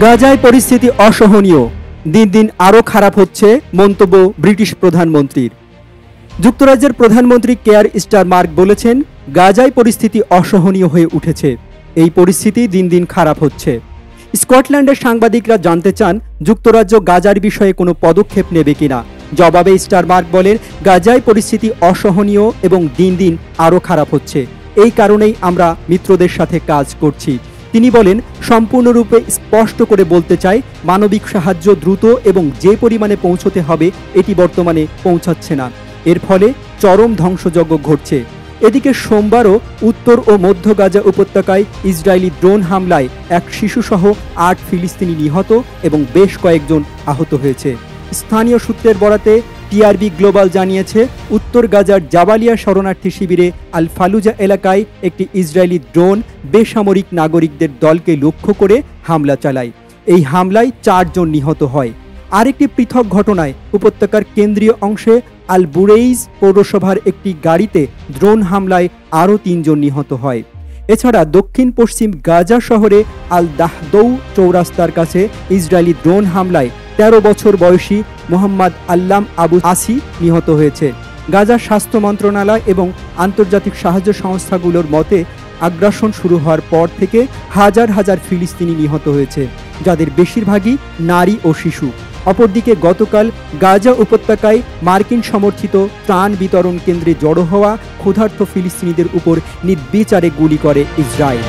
গাজায় পরিস্থিতি অসহনীয়, দিন দিন আরও খারাপ হচ্ছে মন্তব্য ব্রিটিশ প্রধানমন্ত্রীর। যুক্তরাজ্যের প্রধানমন্ত্রী কেয়ার স্টারমার্ক বলেছেন, গাজায় পরিস্থিতি অসহনীয় হয়ে উঠেছে, এই পরিস্থিতি দিন দিন খারাপ হচ্ছে। স্কটল্যান্ডের সাংবাদিকরা জানতে চান যুক্তরাজ্য গাজার বিষয়ে কোনো পদক্ষেপ নেবে কিনা। জবাবে স্টারমার্ক বলেন, গাজায় পরিস্থিতি অসহনীয় এবং দিন দিন আরও খারাপ হচ্ছে, এই কারণেই আমরা মিত্রদের সাথে কাজ করছি। তিনি বলেন, সম্পূর্ণরূপে স্পষ্ট করে বলতে চাই, মানবিক সাহায্য দ্রুত এবং যে পরিমাণে পৌঁছতে হবে এটি বর্তমানে পৌঁছাচ্ছে না, এর ফলে চরম ধ্বংসযজ্ঞ ঘটছে। এদিকে সোমবারও উত্তর ও মধ্য গাজা উপত্যকায় ইসরায়েলি ড্রোন হামলায় এক শিশুসহ ৮ ফিলিস্তিনি নিহত এবং বেশ কয়েকজন আহত হয়েছে। স্থানীয় সূত্রের বরাতে টিআরবি গ্লোবাল জানিয়েছে, উত্তর গাজার জাবালিয়া শরণার্থী শিবিরে আল ফালুজা এলাকায় একটি ইসরায়েলি ড্রোন বেসামরিক নাগরিকদের দলকে লক্ষ্য করে হামলা চালায়। এই হামলায় ৪ জন নিহত হয়। আরেকটি পৃথক ঘটনায় উপত্যকার কেন্দ্রীয় অংশে আল বুরেইজ পৌরসভার একটি গাড়িতে ড্রোন হামলায় আরও ৩ জন নিহত হয়। এছাড়া দক্ষিণ পশ্চিম গাজা শহরে আল দাহদৌ চৌরাস্তার কাছে ইসরায়েলি ড্রোন হামলায় ১৩ বছর বয়সী মোহাম্মদ আল্লাম আবু আসি নিহত হয়েছে। গাজার স্বাস্থ্য মন্ত্রণালয় এবং আন্তর্জাতিক সাহায্য সংস্থাগুলোর মতে, আগ্রাসন শুরু হওয়ার পর থেকে হাজার হাজার ফিলিস্তিনি নিহত হয়েছে, যাদের বেশিরভাগই নারী ও শিশু। অপরদিকে গতকাল গাজা উপত্যকায় মার্কিন সমর্থিত ত্রাণ বিতরণ কেন্দ্রে জড়ো হওয়া ক্ষুধার্ত ফিলিস্তিনিদের উপর নির্বিচারে গুলি করে ইসরায়েল।